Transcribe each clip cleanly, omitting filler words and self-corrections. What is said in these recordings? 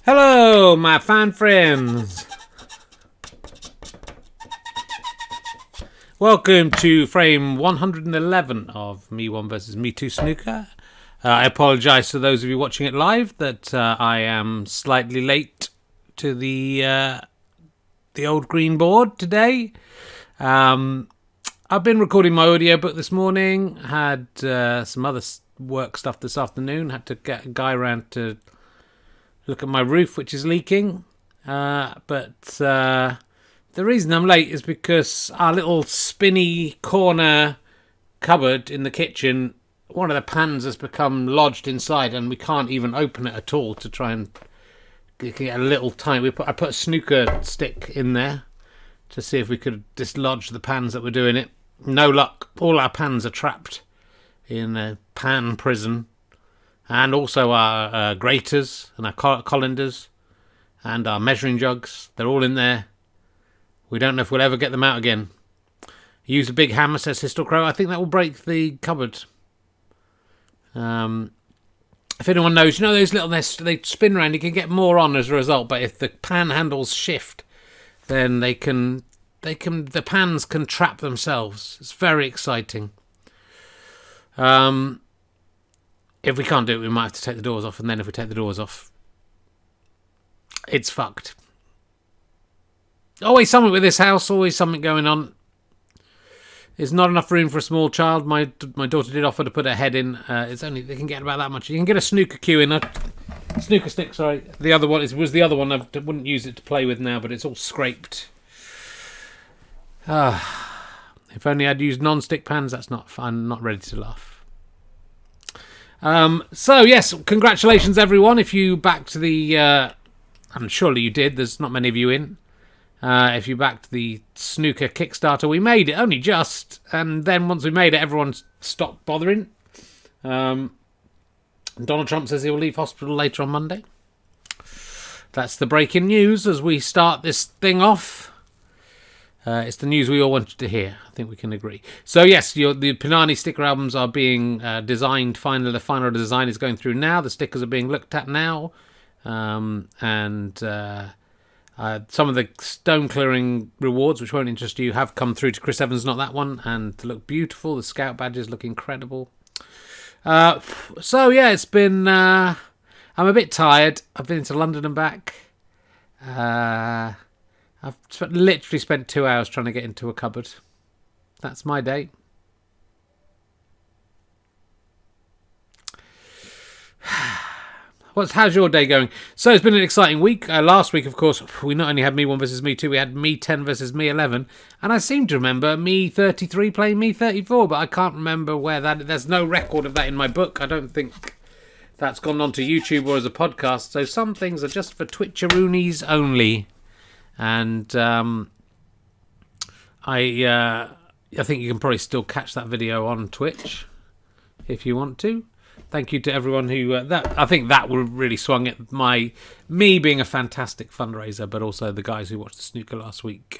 Hello, my fine friends. Welcome to frame 111 of Me1 versus Me2 Snooker. I apologise to those of you watching it live that I am slightly late to the old green board today. I've been recording my audiobook this morning. Had some other work stuff this afternoon. Had to get a guy around to look at my roof, which is leaking. But the reason I'm late is because our little spinny corner cupboard in the kitchen, one of the pans has become lodged inside and we can't even open it at all to try and get a little tiny... I put a snooker stick in there to see if we could dislodge the pans that were doing it. No luck. All our pans are trapped in a pan prison. And also our graters and our colanders and our measuring jugs. They're all in there. We don't know if we'll ever get them out again. Use a big hammer, says Histor Crow. I think that will break the cupboard. If anyone knows, you know those little nests, they spin around. You can get more on as a result. But if the pan handles shift, then the pans can trap themselves. It's very exciting. If we can't do it, we might have to take the doors off, and then if we take the doors off, it's fucked. Always something with this house, always something going on. There's not enough room for a small child. My daughter did offer to put her head in. It's only they can get about that much. You can get a snooker cue in, a snooker stick. Sorry, the other one was the other one. I wouldn't use it to play with now, but it's all scraped. If only I'd used non-stick pans. That's not fun. I'm not ready to laugh. So yes, congratulations everyone. If you backed the, and surely you did. There's not many of you in. If you backed the snooker Kickstarter, we made it only just, and then once we made it, everyone stopped bothering. Donald Trump says he will leave hospital later on Monday. That's the breaking news as we start this thing off. It's the news we all wanted to hear. I think we can agree. So yes, the Punani sticker albums are being designed. Finally, the final design is going through now. The stickers are being looked at now, and some of the stone clearing rewards, which won't interest you, have come through to Chris Evans, not that one, and they look beautiful. The scout badges look incredible. So yeah, it's been. I'm a bit tired. I've been to London and back. I've literally spent 2 hours trying to get into a cupboard. That's my day. How's your day going? So it's been an exciting week. Last week, of course, we not only had Me1 versus Me2, we had Me10 versus Me11. And I seem to remember Me33 playing Me34, but I can't remember where that... There's no record of that in my book. I don't think that's gone onto YouTube or as a podcast. So some things are just for Twitcheroonies only. And I think you can probably still catch that video on Twitch if you want to. Thank you to everyone who I think that really swung it. Me being a fantastic fundraiser, but also the guys who watched the snooker last week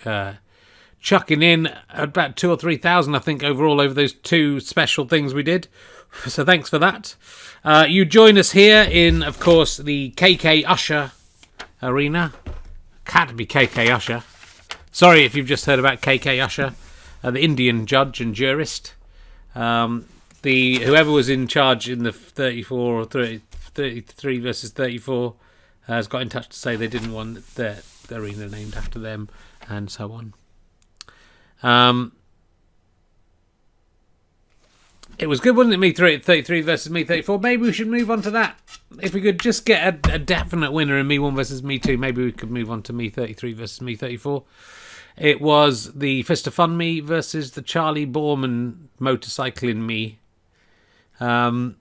chucking in about 2,000 or 3,000, I think, overall over those two special things we did. So thanks for that. You join us here in, of course, the KK Usher arena. Can't be KK Usher. Sorry if you've just heard about KK Usher, the Indian judge and jurist. Whoever was in charge in the 34 or 33 versus 34 has got in touch to say they didn't want their arena named after them, and so on. It was good, wasn't it? Me33 versus Me34. Maybe we should move on to that. If we could just get a definite winner in Me1 versus Me2, maybe we could move on to Me33 versus Me34. It was the Fist of Fun Me versus the Charlie Borman motorcycling Me. Yeah,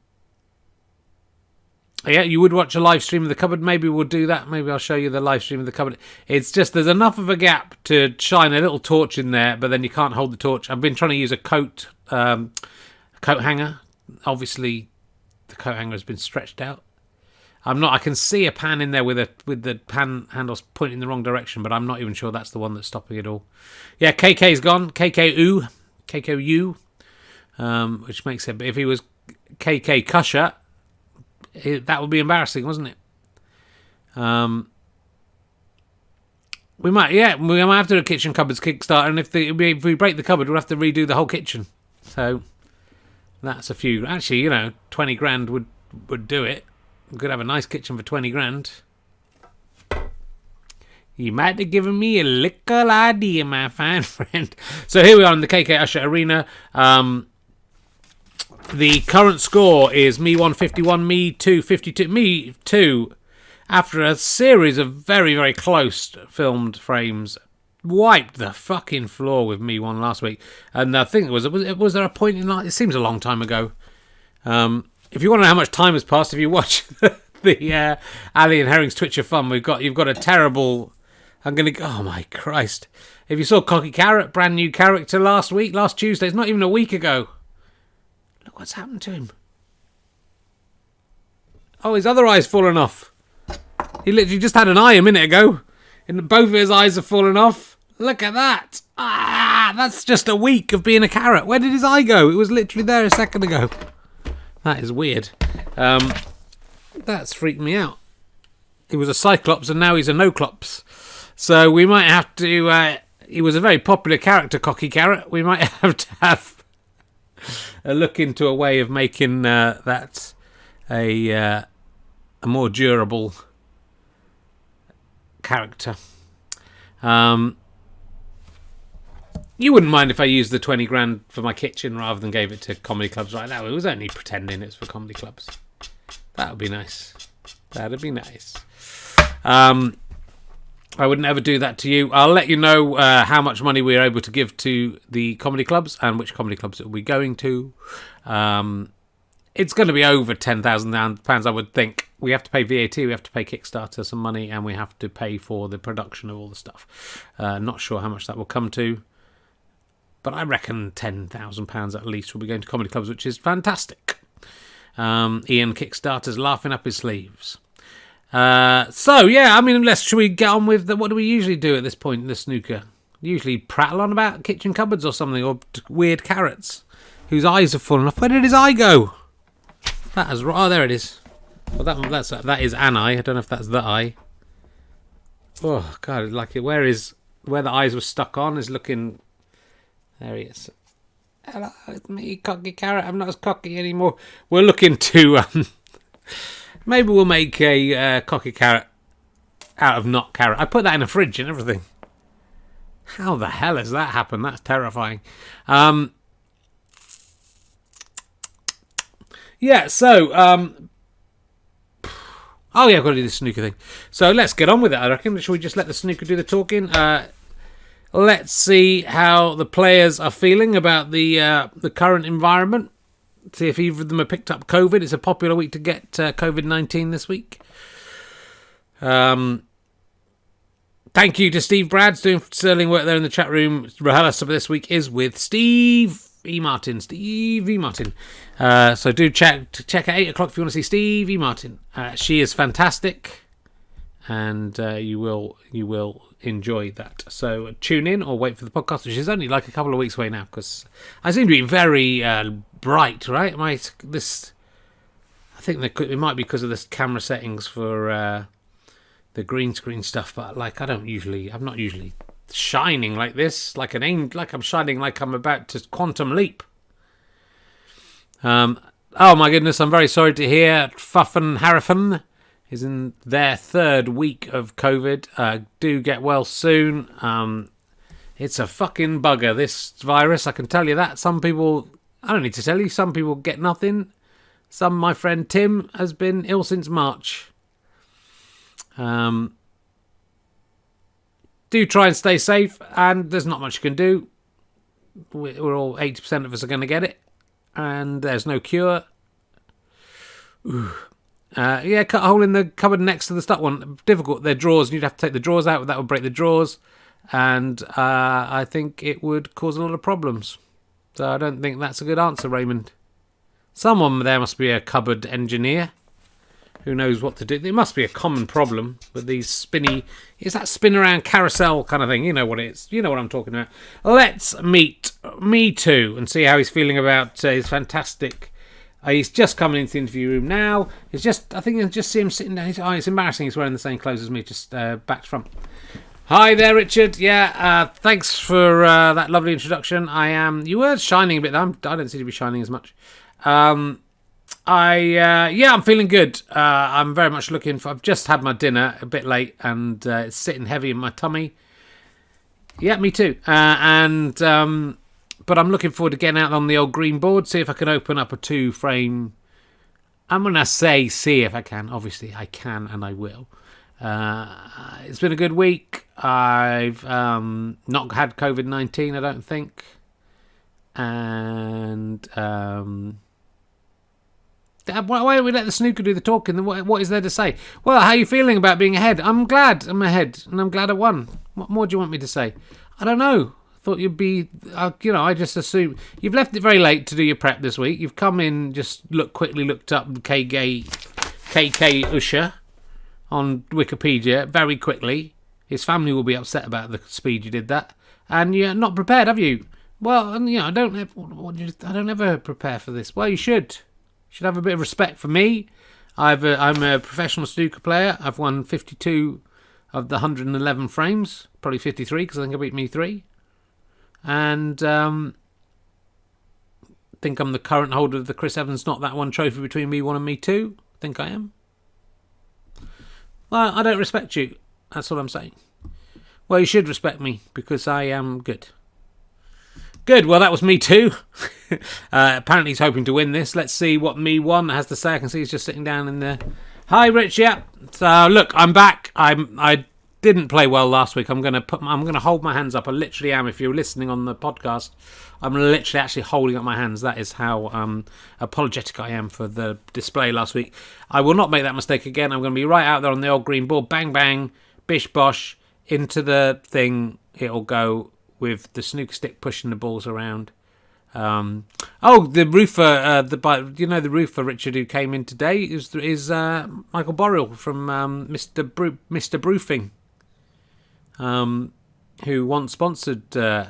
you would watch a live stream of the cupboard. Maybe we'll do that. Maybe I'll show you the live stream of the cupboard. It's just there's enough of a gap to shine a little torch in there, but then you can't hold the torch. I've been trying to use a coat hanger. Obviously, the coat hanger has been stretched out. I can see a pan in there with the pan handles pointing in the wrong direction, but I'm not even sure that's the one that's stopping it all. Yeah, KK's gone. KKU, which makes it. But if he was KK Kusher, that would be embarrassing, wasn't it? We might have to do a kitchen cupboards Kickstarter, and if we break the cupboard, we'll have to redo the whole kitchen. So that's a few. Actually, 20 grand would do it. We could have a nice kitchen for 20 grand. You might have given me a little idea, my fine friend. So here we are in the KK Usher Arena. The current score is Me1 51, Me2 52. Me2, after a series of very, very close filmed frames, wiped the fucking floor with Me1 last week. And I think was there a point in that? It seems a long time ago. If you want to know how much time has passed, if you watch the Ali and Herring's Twitch of Fun, you've got a terrible. Oh my Christ! If you saw Cocky Carrot, brand new character last Tuesday, it's not even a week ago. Look what's happened to him. Oh, his other eye's fallen off. He literally just had an eye a minute ago, and both of his eyes have fallen off. Look at that! That's just a week of being a carrot. Where did his eye go? It was literally there a second ago. That is weird. That's freaked me out. He was a Cyclops, and now he's a No-Clops. So we might have to... he was a very popular character, Cocky Carrot. We might have to have a look into a way of making that a more durable character. You wouldn't mind if I used the 20 grand for my kitchen rather than gave it to comedy clubs right now. It was only pretending it's for comedy clubs. That would be nice. That'd be nice. I would never do that to you. I'll let you know how much money we're able to give to the comedy clubs and which comedy clubs it will be going to. It's going to be over £10,000, I would think. We have to pay VAT, we have to pay Kickstarter some money, and we have to pay for the production of all the stuff. Not sure how much that will come to, but I reckon £10,000 at least will be going to comedy clubs, which is fantastic. Ian Kickstarter's laughing up his sleeves. Should we get on with what do we usually do at this point in the snooker? Usually prattle on about kitchen cupboards or something, or weird carrots whose eyes have fallen off. Where did his eye go? There it is. Well, that is an eye. I don't know if that's the eye. Oh God, where the eyes were stuck on is looking. There he is. Hello, it's me, Cocky Carrot. I'm not as cocky anymore. We're looking to maybe we'll make a Cocky Carrot out of not carrot. I put that in a fridge and everything. How the hell has that happened? That's terrifying. I've got to do the snooker thing. So let's get on with it, I reckon. Shall we just let the snooker do the talking? Let's see how the players are feeling about the current environment. See if either of them have picked up COVID. It's a popular week to get COVID-19 this week. Thank you to Steve Brads doing sterling work there in the chat room. Rahela Sub this week is with Steve E. Martin. So do check at 8 o'clock if you want to see Steve E. Martin. She is fantastic, and you will enjoy that. So tune in or wait for the podcast, which is only like a couple of weeks away now, because I seem to be very bright, right? I think it might be because of the camera settings for the green screen stuff, but I'm not usually shining like this, like I'm shining like I'm about to quantum leap. Oh my goodness, I'm very sorry to hear Fuffen Harrison is in their third week of COVID. Do get well soon. It's a fucking bugger, this virus, I can tell you that. Some people, I don't need to tell you, some people get nothing. My friend Tim has been ill since March. Do try and stay safe, and there's not much you can do. We're all 80% of us are going to get it, and there's no cure. Cut a hole in the cupboard next to the stuck one. Difficult. They're drawers. You'd have to take the drawers out. That would break the drawers, and I think it would cause a lot of problems. So I don't think that's a good answer, Raymond. Someone there must be a cupboard engineer who knows what to do. There must be a common problem with these spinny... Is that spin around carousel kind of thing? You know what it is. You know what I'm talking about. Let's meet Me2 and see how he's feeling about his fantastic He's just coming into the interview room now. I think I just see him sitting down. It's embarrassing. He's wearing the same clothes as me, just back to front. Hi there, Richard. Yeah, thanks for that lovely introduction. You were shining a bit. I don't seem to be shining as much. I'm feeling good. I'm very much I've just had my dinner a bit late, and it's sitting heavy in my tummy. Yeah, me too. But I'm looking forward to getting out on the old green board, see if I can open up a 2-frame. I'm going to see if I can. Obviously, I can and I will. It's been a good week. I've not had COVID-19, I don't think. And why don't we let the snooker do the talking? What is there to say? Well, how are you feeling about being ahead? I'm glad I'm ahead, and I'm glad I won. What more do you want me to say? I don't know. Thought you'd be, I just assumed. You've left it very late to do your prep this week. You've come in, just quickly looked up KK Usher on Wikipedia very quickly. His family will be upset about the speed you did that. And you're not prepared, have you? Well, I don't ever prepare for this. Well, you should. You should have a bit of respect for me. I'm a professional snooker player. I've won 52 of the 111 frames. Probably 53 because I think I beat Me3. And think I'm the current holder of the Chris Evans Not That One trophy between Me1 and Me2. Think I am. Well, I don't respect you. That's what I'm saying. Well, you should respect me because I am good. Good. Well, that was Me2. Apparently he's hoping to win this. Let's see what Me1 has to say. I can see he's just sitting down in there. Hi, Rich. Yeah. So look, I'm back. I didn't play well last week. I'm gonna hold my hands up. I literally am. If you're listening on the podcast, I'm literally actually holding up my hands. That is how apologetic I am for the display last week. I will not make that mistake again. I'm going to be right out there on the old green board. Bang bang, bish bosh into the thing. It'll go with the snooker stick pushing the balls around. The roofer, the roofer Richard who came in today is Michael Borrell from Mr. Broofing. Who once sponsored the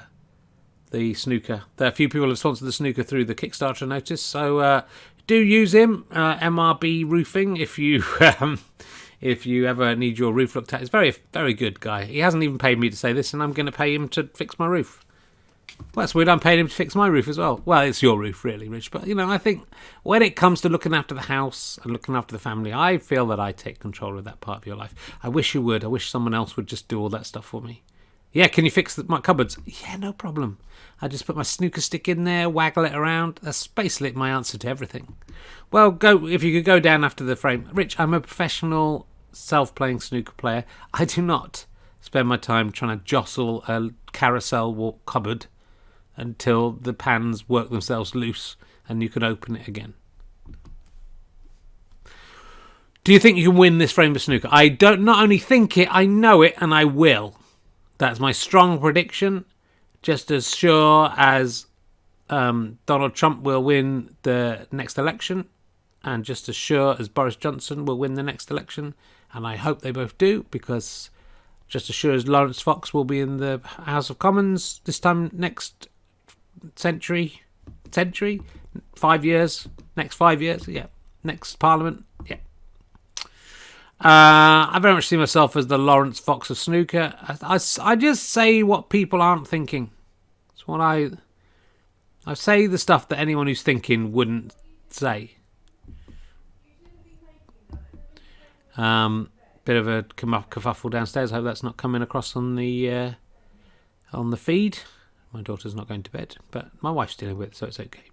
snooker. A few people have sponsored the snooker through the Kickstarter notice, so do use him, MRB Roofing, if you ever need your roof looked at. He's a very, very good guy. He hasn't even paid me to say this, and I'm going to pay him to fix my roof. Well, that's weird. I'm paying him to fix my roof as well. Well, it's your roof, really, Rich. But, I think when it comes to looking after the house and looking after the family, I feel that I take control of that part of your life. I wish you would. I wish someone else would just do all that stuff for me. Yeah, can you fix my cupboards? Yeah, no problem. I just put my snooker stick in there, waggle it around. That's basically my answer to everything. Well, if you could go down after the frame. Rich, I'm a professional self-playing snooker player. I do not spend my time trying to jostle a carousel cupboard until the pans work themselves loose and you can open it again. Do you think you can win this frame of snooker? I don't not only think it, I know it, and I will. That's my strong prediction. Just as sure as Donald Trump will win the next election, and just as sure as Boris Johnson will win the next election, and I hope they both do, because just as sure as Lawrence Fox will be in the House of Commons this time next century, 5 years, next 5 years, yeah, next Parliament, yeah. I very much see myself as the Lawrence Fox of snooker. I just say what people aren't thinking. It's what I say the stuff that anyone who's thinking wouldn't say. Bit of a kerfuffle downstairs. I hope that's not coming across on the feed. My daughter's not going to bed, but my wife's dealing with it, so it's okay.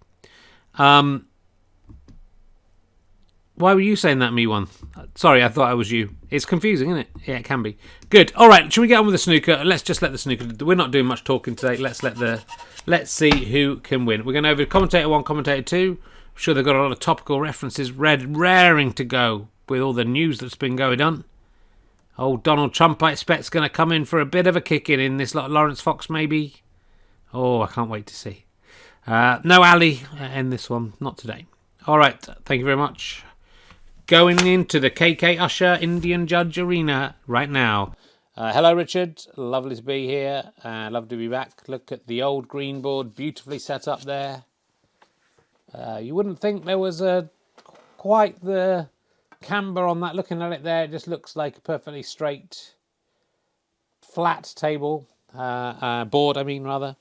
Why were you saying that, Me1? Sorry, I thought I was you. It's confusing, isn't it? Yeah, it can be. Good. All right, should we get on with the snooker? Let's just let the snooker. We're not doing much talking today. Let's see who can win. We're going over commentator 1, commentator 2. I'm sure they've got a lot of topical references raring to go with all the news that's been going on. Old Donald Trump, I expect, is going to come in for a bit of a kicking in this lot. Lawrence Fox, maybe. Oh, I can't wait to see. No Ali in this one. Not today. All right. Thank you very much. Going into the KK Usher Indian Judge Arena right now. Hello, Richard. Lovely to be here. Love to be back. Look at the old green board, beautifully set up there. You wouldn't think there was quite the camber on that. Looking at it there, it just looks like a perfectly straight, flat table. Board, I mean, rather.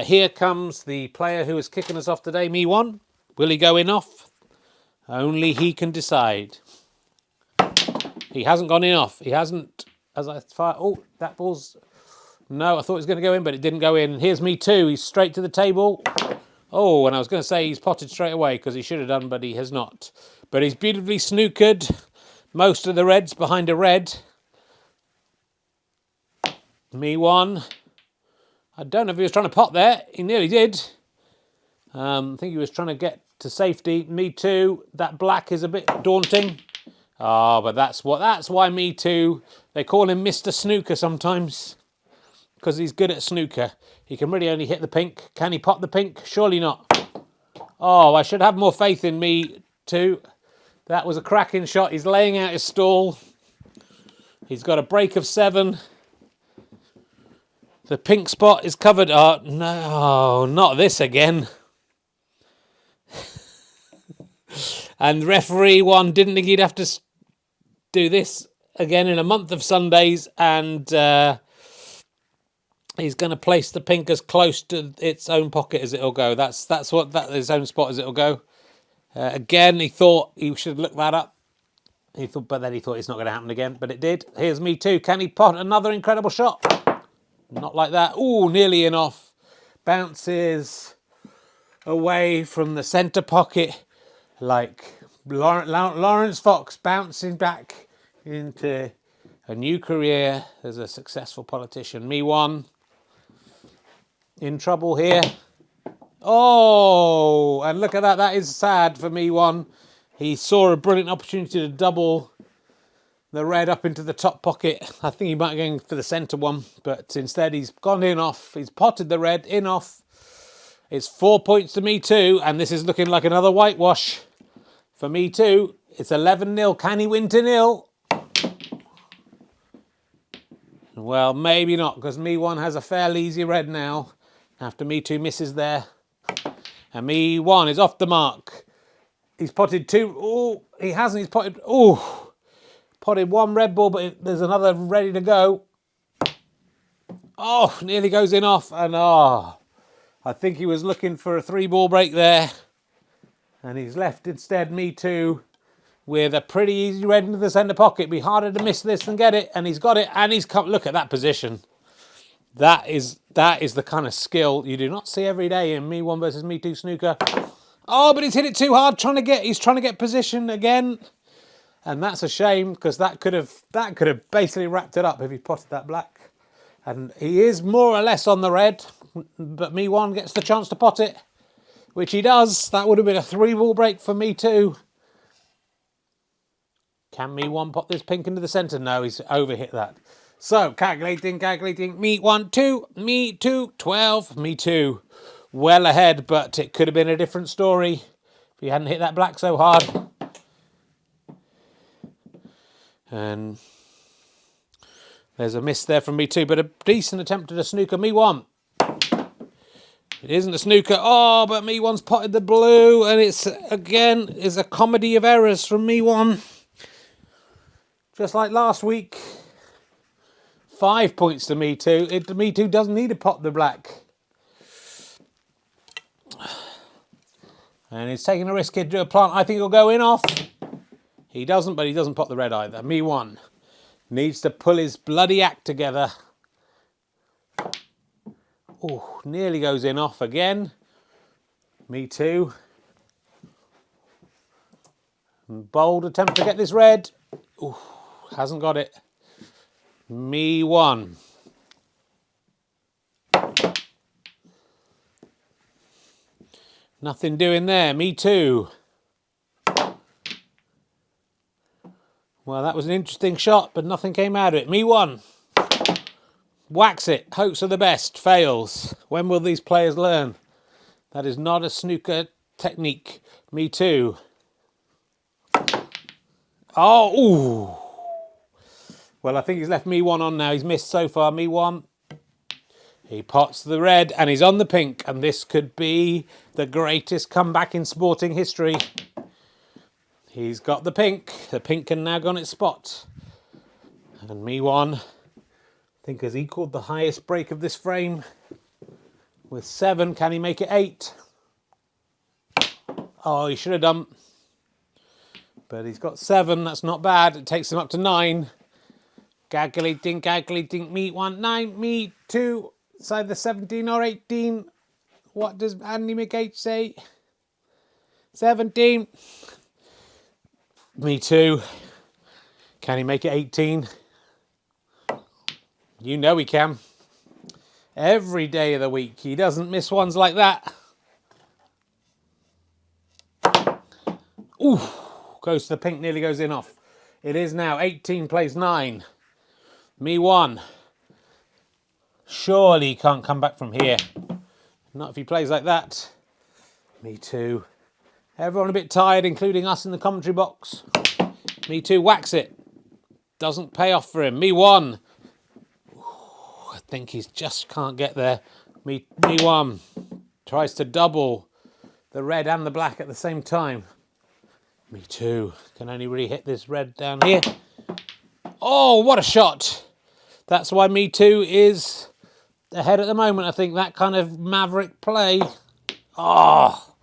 Here comes the player who is kicking us off today, Me1. Will he go in off? Only he can decide. He hasn't gone in off. He hasn't. As I fire. Oh, that ball's. No, I thought it was going to go in, but it didn't go in. Here's Me2. He's straight to the table. Oh, and I was going to say he's potted straight away because he should have done, but he has not. But he's beautifully snookered most of the reds behind a red. Me1. I don't know if he was trying to pot there. He nearly did. I think he was trying to get to safety. Me2. That black is a bit daunting. Oh, but that's why Me2. They call him Mr. Snooker sometimes because he's good at snooker. He can really only hit the pink. Can he pot the pink? Surely not. Oh, I should have more faith in Me2. That was a cracking shot. He's laying out his stall. He's got a break of 7. The pink spot is covered. Oh, no, not this again. And referee 1 didn't think he'd have to do this again in a month of Sundays. And he's going to place the pink as close to its own pocket as it'll go. That's his own spot as it'll go. Again, he thought he should look that up. But then he thought it's not going to happen again. But it did. Here's Me2. Can he pot another incredible shot? Not like that. Ooh, nearly in off. Bounces away from the centre pocket like Lawrence Fox bouncing back into a new career as a successful politician. Me1 in trouble here. Oh, and look at that. That is sad for Me1. He saw a brilliant opportunity to double the red up into the top pocket. I think he might be going for the centre one, but instead he's gone in off. He's potted the red in off. It's 4 points to Me2, and this is looking like another whitewash for Me2. It's 11-0. Can he win to 0? Well, maybe not, because Me1 has a fairly easy red now after Me2 misses there. And Me1 is off the mark. He's potted 2. Oh, he hasn't. He's potted. Oh. Potted 1 red ball, but there's another ready to go. Oh, nearly goes in off. And I think he was looking for a 3-ball break there. And he's left instead Me2 with a pretty easy red into the centre pocket. It'd be harder to miss this than get it. And he's got it. And he's come. Look at that position. That is the kind of skill you do not see every day in Me1 versus Me2 snooker. Oh, but he's hit it too hard. He's trying to get position again. And that's a shame because that could have basically wrapped it up if he potted that black. And he is more or less on the red, but Me1 gets the chance to pot it, which he does. That would have been a 3-ball break for Me2. Can Me1 pot this pink into the centre? No, he's overhit that. So, calculating. Me1, 2, Me2, 12, Me2. Well ahead, but it could have been a different story if he hadn't hit that black so hard. And there's a miss there from Me2, but a decent attempt at a snooker. Me1. It isn't a snooker. Oh, but Me1's potted the blue, and it's, again, is a comedy of errors from Me1. Just like last week. 5 points to Me2. Me2 doesn't need to pot the black. And he's taking a risk here to do a plant. I think he'll go in off. He doesn't, but he doesn't pot the red either. Me1 needs to pull his bloody act together. Oh, nearly goes in off again. Me2. Bold attempt to get this red. Ooh, hasn't got it. Me1. Nothing doing there. Me2. Well, that was an interesting shot, but nothing came out of it. Me1. Whacks it. Hopes for the best. Fails. When will these players learn? That is not a snooker technique. Me2. Oh, ooh. Well, I think he's left Me1 on now. He's missed so far. Me1. He pots the red and he's on the pink, and this could be the greatest comeback in sporting history. He's got the pink. The pink can now go on its spot. And Me1, I think, has equalled the highest break of this frame with 7. Can he make it 8? Oh, he should have done. But he's got 7. That's not bad. It takes him up to 9. Gaggly dink, Me1, 9, Me2. It's either 17 or 18. What does Andy McH say? 17. Me2. Can he make it 18? You know he can. Every day of the week. He doesn't miss ones like that. Ooh. Goes to the pink, nearly goes in off. It is now 18 plays 9. Me1. Surely he can't come back from here. Not if he plays like that. Me2. Everyone a bit tired, including us in the commentary box. Me2 whacks it. Doesn't pay off for him. Me1. Ooh, I think he just can't get there. Me1 tries to double the red and the black at the same time. Me2 can only really hit this red down here. Oh, what a shot. That's why Me2 is ahead at the moment. I think that kind of maverick play. Oh,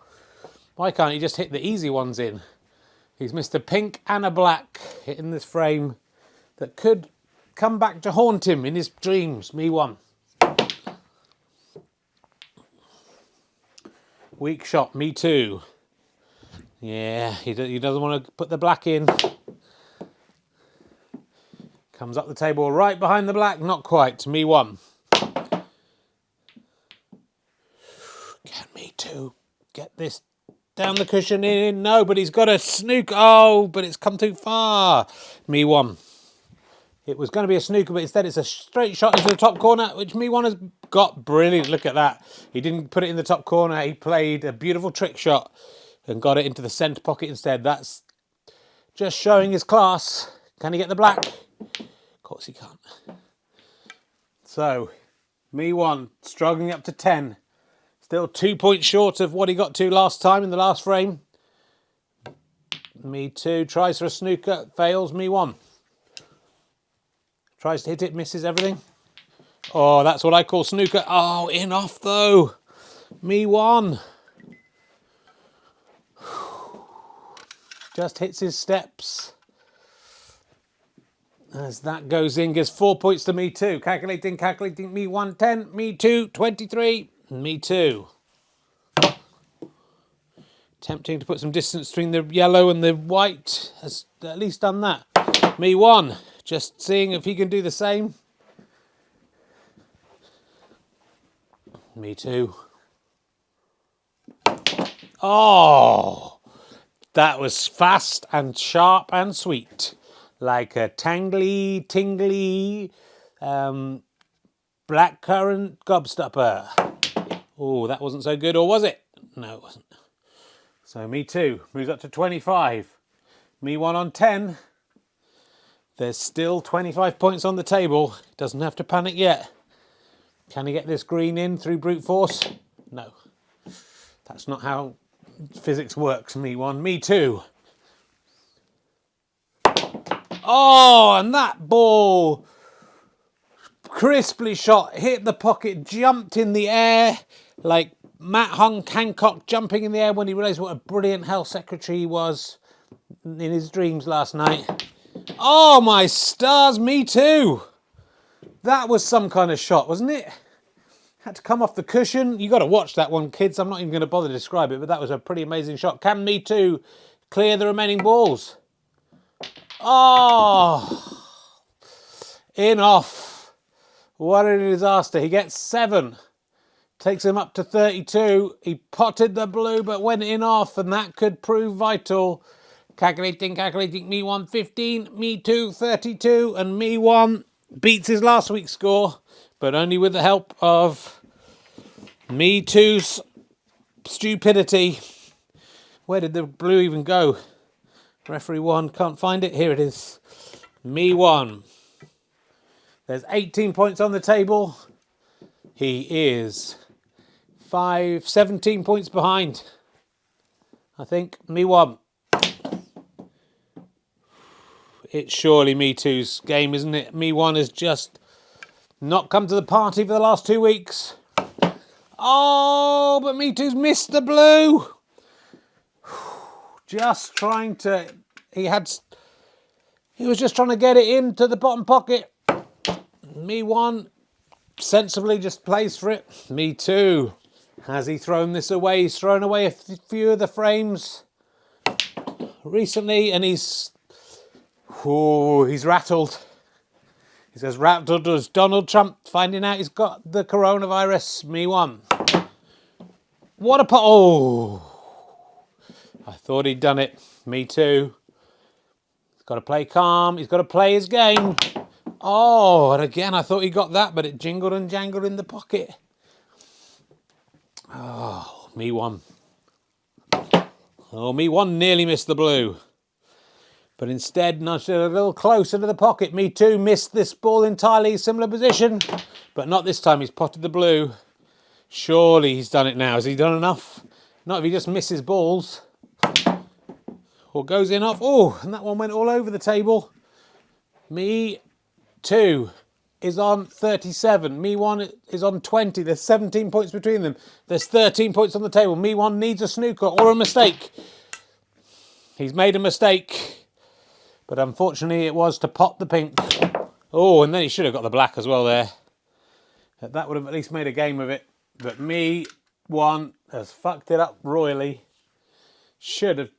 why can't he just hit the easy ones in? He's missed a pink and a black in this frame that could come back to haunt him in his dreams. Me1. Weak shot, Me2. Yeah, he doesn't want to put the black in. Comes up the table right behind the black. Not quite. Me1. Can Me2 get this down the cushion in? No, but he's got a snooker. Oh, but it's come too far. Me1. It was going to be a snooker, but instead it's a straight shot into the top corner, which Me1 has got. Brilliant. Look at that. He didn't put it in the top corner. He played a beautiful trick shot and got it into the centre pocket instead. That's just showing his class. Can he get the black? Of course he can't. So, Me1 struggling up to 10. Still 2 points short of what he got to last time in the last frame. Me2 tries for a snooker, fails. Me1 tries to hit it, misses everything. Oh, that's what I call snooker. Oh, in off though. Me1 just hits his steps. As that goes in, gives 4 points to Me2. Calculating. Me1 10, Me2 23, Me2. Tempting to put some distance between the yellow and the white. Has at least done that. Me1 just seeing if he can do the same. Me2. Oh, that was fast and sharp and sweet. Like a tangly, tingly, blackcurrant gobstopper. Oh, that wasn't so good, or was it? No, it wasn't. So Me2 moves up to 25. Me1 on 10. There's still 25 points on the table. Doesn't have to panic yet. Can he get this green in through brute force? No. That's not how physics works, Me1. Me2. Oh, and that ball, crisply shot, hit the pocket, jumped in the air like Matt Hancock jumping in the air when he realised what a brilliant health secretary he was in his dreams last night. Oh, my stars, Me2. That was some kind of shot, wasn't it? Had to come off the cushion. You got to watch that one, kids. I'm not even going to bother to describe it, but that was a pretty amazing shot. Can Me2 clear the remaining balls? Oh, in off. What a disaster. He gets 7. Takes him up to 32. He potted the blue, but went in off, and that could prove vital. Calculating. Me1 15, Me2 32, and Me1 beats his last week's score, but only with the help of Me2's stupidity. Where did the blue even go? Referee 1 can't find it. Here it is. Me1. There's 18 points on the table. He is 17 points behind. I think Me1. It's surely Me2's game, isn't it? Me1 has just not come to the party for the last 2 weeks. Oh, but Me2's missed the blue. Just trying to... He was just trying to get it into the bottom pocket. Me1 sensibly just plays for it. Me2. Has he thrown this away? He's thrown away a few of the frames recently, and he's rattled. He's as rattled as Donald Trump finding out he's got the coronavirus. Me1. What a pot! Oh, I thought he'd done it. Me2. He's got to play calm. He's got to play his game. Oh, and again, I thought he got that, but it jingled and jangled in the pocket. Oh, Me1. Oh, Me1 nearly missed the blue. But instead nudged it a little closer to the pocket. Me2 missed this ball entirely. Similar position. But not this time. He's potted the blue. Surely he's done it now. Has he done enough? Not if he just misses balls. Or goes in off. Oh, and that one went all over the table. Me2 is on 37. Me1 is on 20. There's 17 points between them. There's 13 points on the table. Me1 needs a snooker or a mistake. He's made a mistake. But unfortunately it was to pot the pink. Oh, and then he should have got the black as well there. That would have at least made a game of it. But Me1 has fucked it up royally. Should have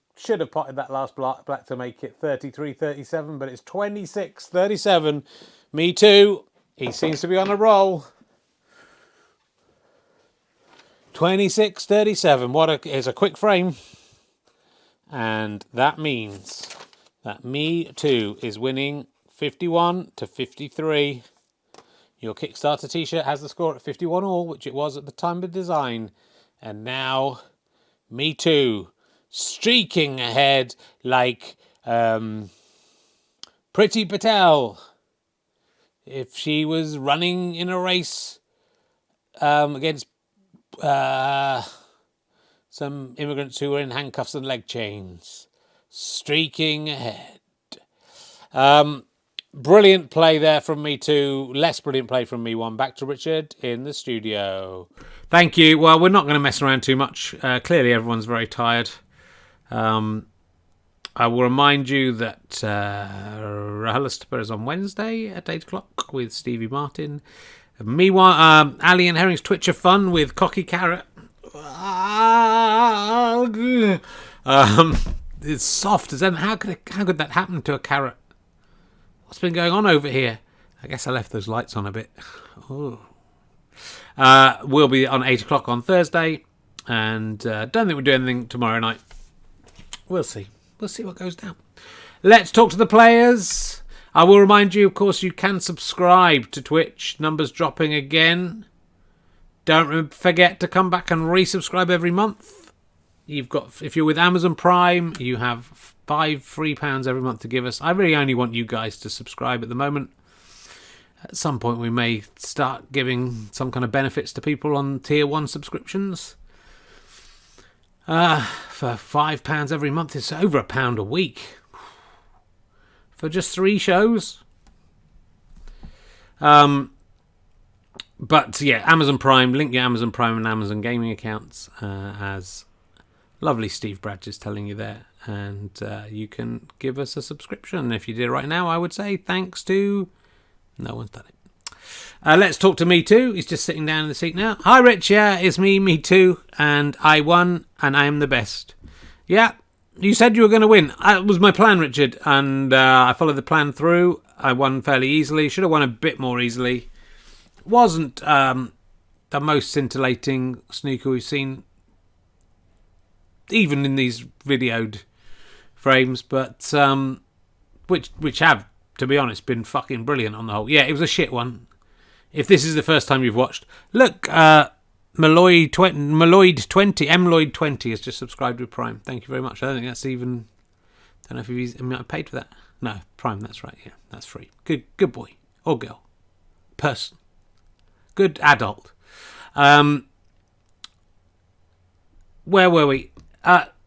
potted that last black to make it 33-37, but it's 26-37. Me2, he seems to be on a roll. 26-37. Here's a quick frame. And that means that Me2 is winning 51-53. Your Kickstarter t-shirt has the score at 51 all, which it was at the time of design. And now Me2 streaking ahead like Priti Patel if she was running in a race against some immigrants who were in handcuffs and leg chains. Streaking ahead. Brilliant play there from Me2. Less brilliant play from Me1. Back to Richard in the studio. Thank you. Well, we're not going to mess around too much. Clearly everyone's very tired. I will remind you that RHLSTP is on Wednesday at 8 o'clock with Stevie Martin. Me1, Ali and Herring's Twitch of Fun with Cocky Carrot. It's soft as anything. How could that happen to a carrot? What's been going on over here? I guess I left those lights on a bit. Oh. We'll be on 8 o'clock on Thursday, and don't think we'll do anything tomorrow night. We'll see. We'll see what goes down. Let's talk to the players. I will remind you, of course, you can subscribe to Twitch. Numbers dropping again. Don't forget to come back and resubscribe every month. You've got, if you're with Amazon Prime, you have £5 every month to give us. I really only want you guys to subscribe at the moment. At some point, we may start giving some kind of benefits to people on tier 1 subscriptions. For £5 every month, it's over £1 a week. For just 3 shows. But yeah, Amazon Prime, link your Amazon Prime and Amazon gaming accounts, as lovely Steve Bradge is telling you there. And you can give us a subscription. If you did it right now, I would say thanks to... No one's done it. Let's talk to Me2. He's just sitting down in the seat now. Hi, Rich. Yeah, it's me, Me2. And I won, and I am the best. Yeah, you said you were going to win. That was my plan, Richard. And I followed the plan through. I won fairly easily. Should have won a bit more easily. Wasn't the most scintillating snooker we've seen, even in these videoed frames, but which have, to be honest, been fucking brilliant on the whole. Yeah, it was a shit one. If this is the first time you've watched, look, Mloyd20 has just subscribed with Prime. Thank you very much. I don't think that's even... Don't know if he's paid for that. No, Prime. That's right. Yeah, that's free. Good boy or girl, person, good adult. Where were we?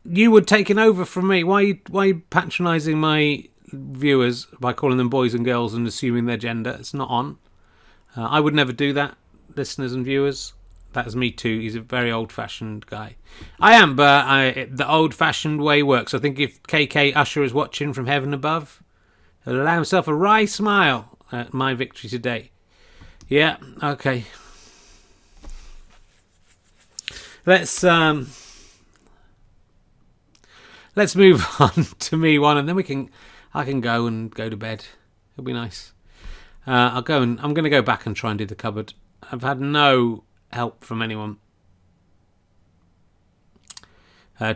You were taking over from me. Why are you patronising my viewers by calling them boys and girls and assuming their gender? It's not on. I would never do that, listeners and viewers. That is Me2. He's a very old-fashioned guy. I am, but the old-fashioned way works. I think if KK Usher is watching from heaven above, he'll allow himself a wry smile at my victory today. Yeah, okay. Let's move on to Me1, and then I can go to bed. It'll be nice. I'm going to go back and try and do the cupboard. I've had no help from anyone.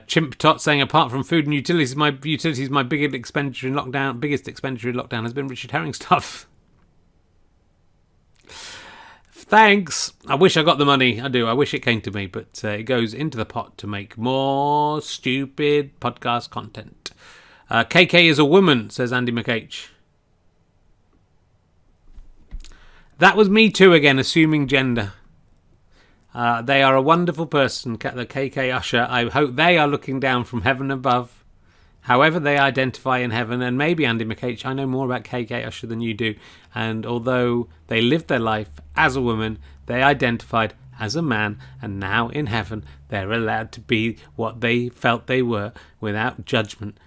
Chimp Tot saying, apart from food and utilities, my biggest expenditure in lockdown has been Richard Herring stuff. Thanks. I wish I got the money. I do. I wish it came to me, but it goes into the pot to make more stupid podcast content. KK is a woman, says Andy McH. That was Me2 again, assuming gender. They are a wonderful person, the KK Usher. I hope they are looking down from heaven above, however they identify in heaven. And maybe Andy McH, I know more about KK Usher than you do. And although they lived their life as a woman, they identified as a man. And now in heaven, they're allowed to be what they felt they were without judgment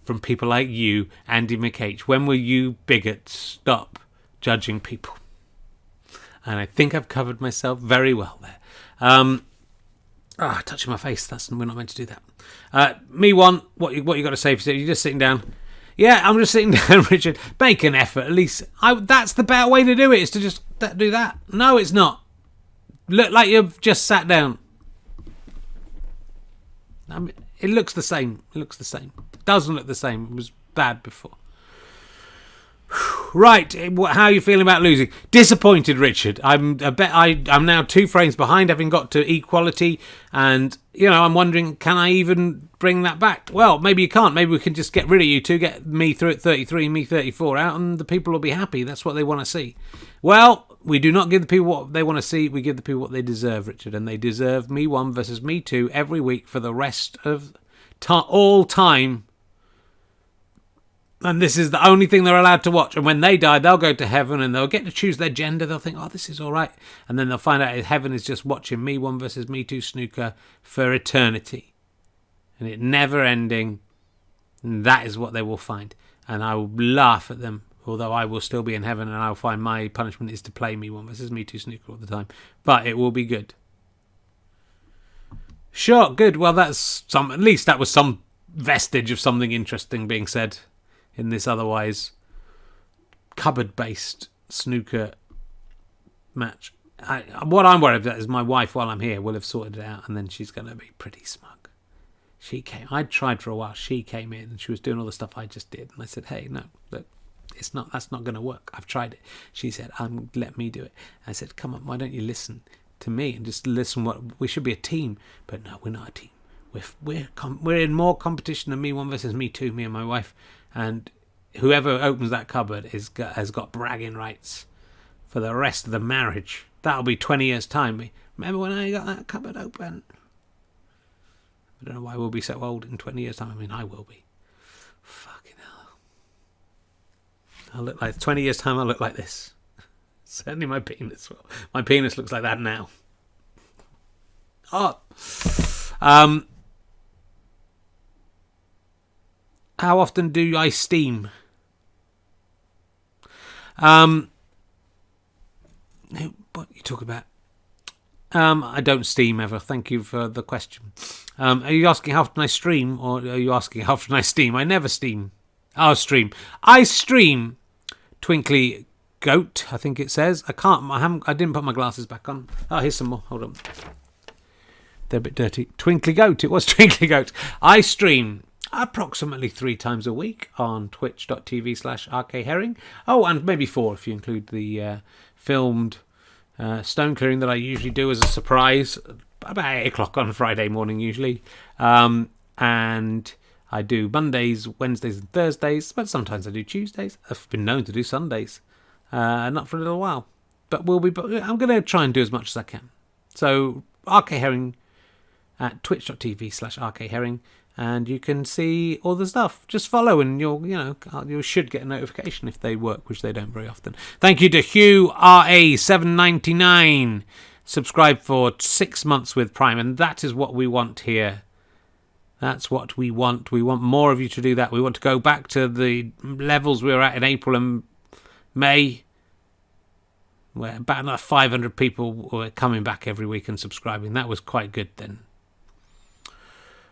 from people like you, Andy McH. When will you bigots stop judging people? And I think I've covered myself very well there. Touching my face. We're not meant to do that. Me1, what you got to say? You're just sitting down. Yeah, I'm just sitting down, Richard. Make an effort, at least. That's the better way to do it, is to just do that. No, it's not. Look like you've just sat down. It looks the same. It doesn't look the same. It was bad before. Right, how are you feeling about losing? Disappointed, Richard. I'm now 2 frames behind, having got to equality, and I'm wondering, can I even bring that back? Well, maybe you can't. Maybe we can just get rid of you two, get me through at 33, me 34 out, and the people will be happy. That's what they want to see. Well, we do not give the people what they want to see. We give the people what they deserve, Richard, and they deserve Me1 versus Me2 every week for the rest of all time. And this is the only thing they're allowed to watch. And when they die, they'll go to heaven and they'll get to choose their gender. They'll think, oh, this is all right. And then they'll find out heaven is just watching Me1 versus Me2 snooker for eternity. And it never ending. And that is what they will find. And I will laugh at them, although I will still be in heaven and I'll find my punishment is to play Me1 versus Me2 snooker all the time. But it will be good. Sure, good. Well, at least that was some vestige of something interesting being said in this otherwise cupboard-based snooker match. What I'm worried about is my wife, while I'm here, will have sorted it out, and then she's going to be pretty smug. I tried for a while. She came in and she was doing all the stuff I just did, and I said, "Hey, no, look, that's not going to work. I've tried it." She said, "Let me do it." I said, "Come on, why don't you listen to me and just listen? We should be a team." But no, we're not a team. We're in more competition than Me1 versus Me2, me and my wife. And whoever opens that cupboard has got bragging rights for the rest of the marriage. That'll be 20 years' time. Remember when I got that cupboard open? I don't know why we'll be so old in 20 years' time. I mean, I will be. Fucking hell. I'll look like 20 years' time. I'll look like this. Certainly my penis will. My penis looks like that now. Oh. How often do I steam? What you talk about? I don't steam ever. Thank you for the question. Are you asking how often I stream, or are you asking how often I steam? I never steam. I'll stream. I stream Twinkly Goat, I think it says. I didn't put my glasses back on. Oh, here's some more. Hold on. They're a bit dirty. Twinkly Goat. It was Twinkly Goat. I stream approximately 3 times a week on twitch.tv/rkherring. Oh, and maybe 4 if you include the filmed stone clearing that I usually do as a surprise about 8 o'clock on a Friday morning usually. And I do Mondays, Wednesdays and Thursdays, but sometimes I do Tuesdays. I've been known to do Sundays. Not for a little while. But I'm going to try and do as much as I can. So RK Herring at twitch.tv/RK Herring, and you can see all the stuff. Just follow, and you should get a notification if they work, which they don't very often. Thank you to Hugh RA799, subscribe for 6 months with Prime, and that is what we want here. That's what we want. We want more of you to do that. We want to go back to the levels we were at in April and May, where about another 500 people were coming back every week and subscribing. That was quite good then.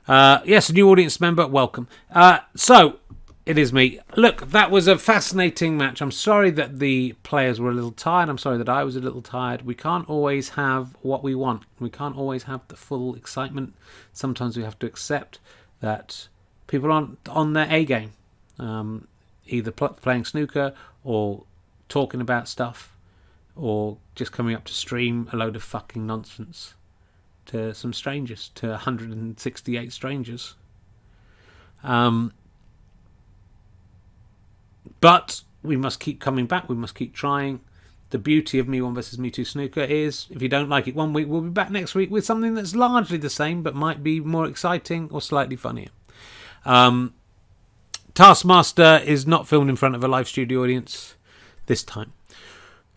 Yes, a new audience member, welcome. So, it is me. Look, that was a fascinating match. I'm sorry that the players were a little tired. I'm sorry that I was a little tired. We can't always have what we want. We can't always have the full excitement. Sometimes we have to accept that people aren't on their A game. Either playing snooker or talking about stuff or just coming up to stream a load of fucking nonsense to some strangers, to 168 strangers. But we must keep coming back. We must keep trying. The beauty of Me1 versus Me2 snooker is, if you don't like it one week, we'll be back next week with something that's largely the same, but might be more exciting or slightly funnier. Taskmaster is not filmed in front of a live studio audience this time.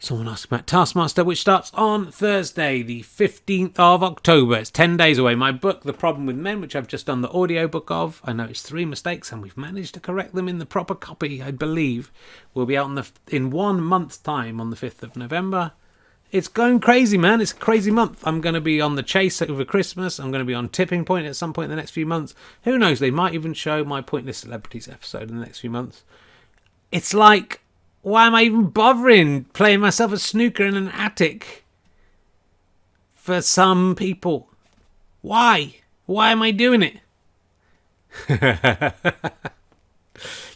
Someone asked about Taskmaster, which starts on Thursday, the 15th of October. It's 10 days away. My book, The Problem with Men, which I've just done the audiobook of. I noticed 3 mistakes, and we've managed to correct them in the proper copy, I believe. Will be out in 1 month's time on the 5th of November. It's going crazy, man. It's a crazy month. I'm going to be on the chase over Christmas. I'm going to be on Tipping Point at some point in the next few months. Who knows? They might even show my Pointless Celebrities episode in the next few months. It's like, why am I even bothering playing myself a snooker in an attic for some people? Why? Why am I doing it? Do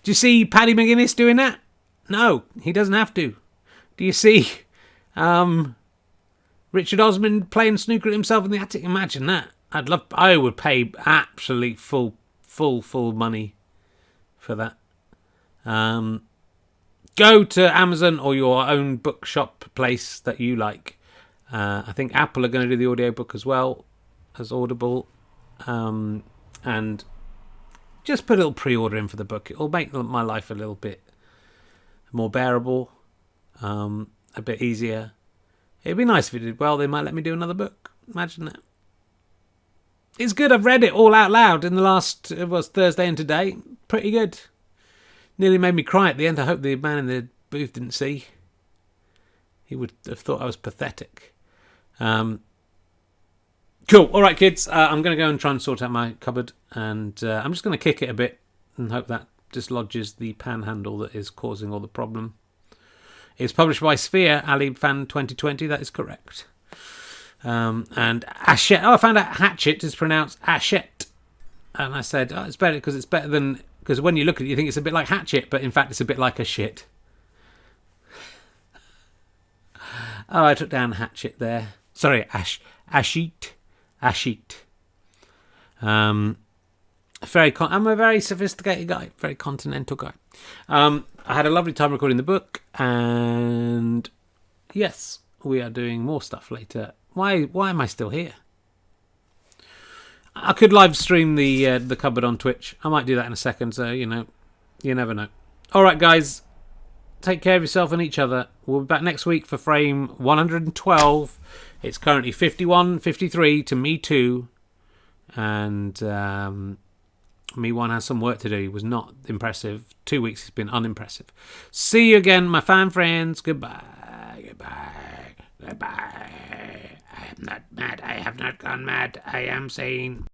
you see Paddy McGuinness doing that? No, he doesn't have to. Do you see Richard Osman playing snooker himself in the attic? Imagine that. I would pay absolute full money for that. Go to Amazon or your own bookshop place that you like. I think Apple are going to do the audiobook as well as Audible. And just put a little pre-order in for the book. It'll make my life a little bit more bearable, a bit easier. It'd be nice if it did well. They might let me do another book. Imagine that. It's good. I've read it all out loud in the last, it was Thursday and today. Pretty good. Nearly made me cry at the end. I hope the man in the booth didn't see. He would have thought I was pathetic. Cool. All right, kids. I'm going to go and try and sort out my cupboard. And I'm just going to kick it a bit and hope that dislodges the panhandle that is causing all the problem. It's published by Sphere, Ali Fan 2020. That is correct. And Hachette. Oh, I found out Hatchet is pronounced Hachette. And I said, it's better because it's better than... Because when you look at it, you think it's a bit like Hatchet, but in fact it's a bit like a shit. Oh, I took down Hatchet there. Sorry, Ashit. I'm a very sophisticated guy, very continental guy. I had a lovely time recording the book, and yes, we are doing more stuff later. Why am I still here? I could live stream the cupboard on Twitch. I might do that in a second, so, you never know. All right, guys. Take care of yourself and each other. We'll be back next week for frame 112. It's currently 51-53 to Me2. And Me1 has some work to do. He was not impressive. 2 weeks he's been unimpressive. See you again, my fan friends. Goodbye. Goodbye. Goodbye. I am not mad. I have not gone mad. I am sane.